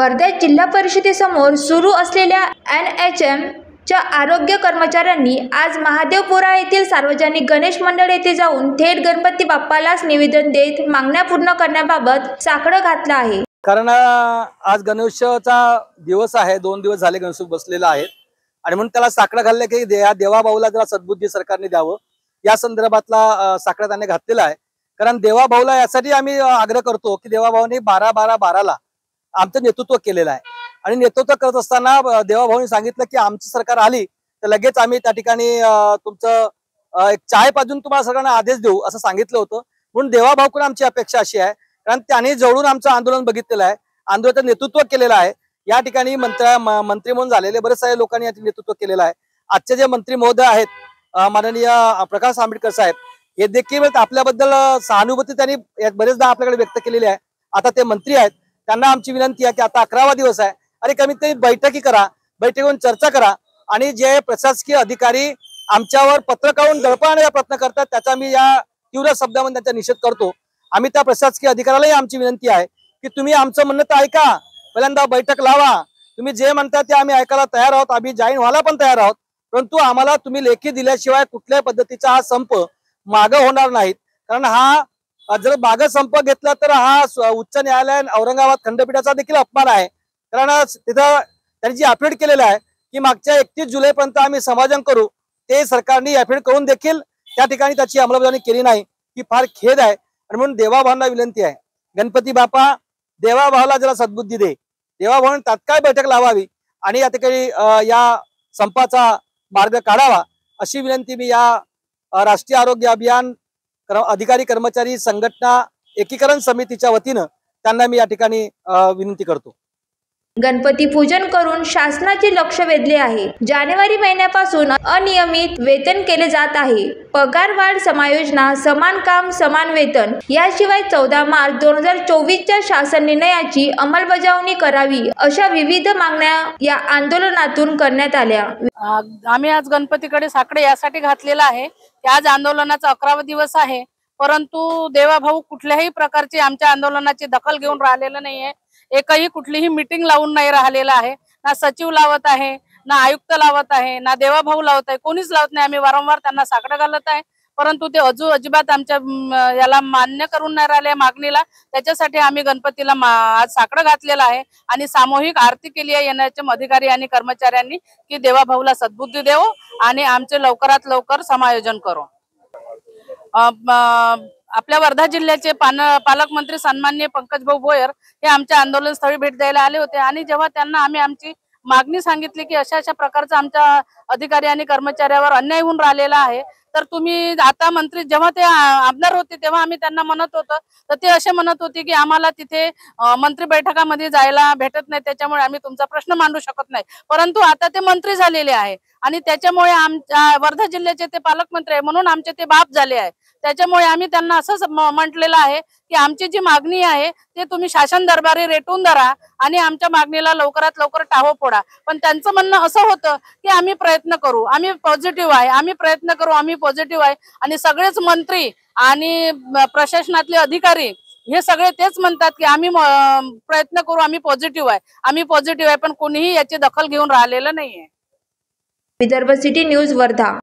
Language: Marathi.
वर्धा जिल्हा परिषदेसमोर सुरू असलेल्या NHM च्या आरोग्य कर्मचाऱ्यांनी आज महादेवपुरा येथील सार्वजनिक गणेश मंडळ येथे जाऊन थेट गणपती बाप्पालाच निवेदन देत मागण्या पूर्ण करण्याबाबत साकडं घातलं आहे। कारण आज गणेशचा दिवस आहे, 2 दिवस झाले गणेश बसलेला आहे आणि म्हणून त्याला साकडं घालले की देवाभाऊला जरा सद्बुद्धी सरकारने द्यावं या संदर्भातला साकडं त्याने घातलेला आहे। कारण देवाभाऊला यासाठी आम्ही आग्रह करतो की देवाभाऊने 12-12-12ला आमचं नेतृत्व केलेलं आहे आणि नेतृत्व करत असताना देवाभाऊने सांगितलं की आमची सरकार आली तर लगेच आम्ही त्या ठिकाणी तुमचं एक चाय पाजून तुम्हाला सगळ्यांना आदेश देऊ असं सांगितलं होतं। म्हणून देवाभाऊकडून आमची अपेक्षा अशी आहे, कारण त्यांनी जवळून आमचं आंदोलन बघितलेलं आहे, आंदोलनाचं नेतृत्व केलेलं आहे। या ठिकाणी मंत्री म्हणून झालेले बरेच सारे लोकांनी याचं नेतृत्व केलेलं आहे। आजचे जे मंत्री महोदय आहेत माननीय प्रकाश आंबेडकर साहेब, हे देखील आपल्याबद्दल सहानुभूती त्यांनी बरेचदा आपल्याकडे व्यक्त केलेली आहे। आता ते मंत्री आहेत, त्यांना आमची विनंती आहे की आता 11वा दिवस आहे, अरे कमीत कमी बैठकी करा, बैठकीवरून चर्चा करा आणि जे प्रशासकीय अधिकारी आमच्यावर पत्र काढून दडपण्याचा प्रयत्न करतात त्याचा मी या तीव्र शब्दामध्ये त्यांचा निषेध करतो। आम्ही त्या प्रशासकीय अधिकाऱ्यालाही आमची विनंती आहे की तुम्ही आमचं म्हणणं तर ऐका, पहिल्यांदा बैठक लावा, तुम्ही जे म्हणता ते आम्ही ऐकायला तयार आहोत, आम्ही जॉईन व्हायला पण तयार आहोत, परंतु आम्हाला तुम्ही लेखी दिल्याशिवाय कुठल्याही पद्धतीचा हा संप मागं होणार नाहीत। कारण हा जर मागं संप घेतला तर हा उच्च न्यायालय औरंगाबाद खंडपीठाचा देखील अपमान आहे। कारण तिथं त्यांनी जी ॲफिडेव्हिट केलेलं आहे की मागच्या 31 जुलैपर्यंत आम्ही समाधान करू, ते सरकारने ॲफिडेव्हिट करून देखील त्या ठिकाणी त्याची अंमलबजावणी केली नाही, ही फार खेद आहे। आणि म्हणून देवाभाऊंना विनंती आहे, गणपती बाप्पा देवाभाऊला जरा सद्बुद्धी दे, देवाभाऊने तात्काळ बैठक लावावी आणि या ठिकाणी या संपाचा मार्ग काढावा अशी विनंती मी या राष्ट्रीय आरोग्य अभियान अधिकारी कर्मचारी संघटना एकीकरण समितीच्या वतीनं त्यांना मी या ठिकाणी विनंती करतो। गणपती पूजन करून शासनाचे लक्ष वेधले आहे। जानेवारी महिन्यापासून अनियमित वेतन केले जात आहे। पगारवाढ समायोजना, समान काम समान वेतन याशिवाय 14 मार्च 2024च्या शासन निर्णयाची अंमलबजावणी करावी अशा विविध मागण्या या आंदोलनातून करण्यात आल्या। आम्ही आज गणपतीकडे साकडे यासाठी घातलेला आहे की आज आंदोलनाचा 11वा दिवस आहे, परंतु देवाभाऊ कुठल्याही प्रकारची आमच्या आंदोलनाची दखल घेऊन राहिलेला नाहीये। एकही कुठलीही मीटिंग लावून नाही राहिलेला आहे, ना सचिव लावत आहे, ना आयुक्त लावत आहे, ना देवाभाऊ लावत आहे, कोणीच लावत नाही। आम्ही वारंवार त्यांना साकडं घालत आहे, परंतु ते अजिबात आमच्या याला मान्य करून नाही राहिले मागणीला। त्याच्यासाठी आम्ही गणपतीला आज साकडं घातलेलं आहे आणि सामूहिक आरती केली आहे NHM अधिकारी आणि कर्मचाऱ्यांनी की देवाभाऊला सद्बुद्धी देऊ आणि आमचे लवकरात लवकर समायोजन करू। आपल्या वर्धा जिल्ह्याचे पालकमंत्री सन्माननीय पंकजभाऊ भोयर हे आमच्या आंदोलन स्थळी भेट द्यायला आले होते आणि जेव्हा त्यांना आम्ही आमची मागणी सांगितली की अशा प्रकारचा आमच्या अधिकारी आणि कर्मचाऱ्यावर अन्याय होऊन राहिलेला आहे, तर तुम्ही आता मंत्री जेव्हा ते आमदार होते तेव्हा आम्ही त्यांना म्हणत होतो, तर ते असे म्हणत होते की आम्हाला तिथे मंत्री बैठकामध्ये जायला भेटत नाही, त्याच्यामुळे आम्ही तुमचा प्रश्न मांडू शकत नाही। परंतु आता ते मंत्री झालेले आहे आणि त्याच्यामुळे आमच्या वर्धा जिल्ह्याचे ते पालकमंत्री आहे म्हणून आमचे ते बाप झाले आहे। त्याच्यामुळे आम्ही त्यांना असं म्हटलेलं आहे की आमची जी मागणी आहे ते तुम्ही शासन दरबारी रेटून धरा आणि आमच्या मागणीला लवकरात लवकर टाहो फोडा। पण त्यांचं म्हणणं असं होतं की आम्ही प्रयत्न करू, आम्ही पॉझिटिव्ह आहे, आम्ही प्रयत्न करू, आम्ही पॉझिटिव्ह आहे। आणि सगळेच मंत्री आणि प्रशासनातले अधिकारी हे सगळे तेच म्हणतात की आम्ही प्रयत्न करू, आम्ही पॉझिटिव्ह आहे, आम्ही पॉझिटिव्ह आहे, पण कोणीही याची दखल घेऊन राहिलेलं नाहीये। Vidarbha city news Wardha.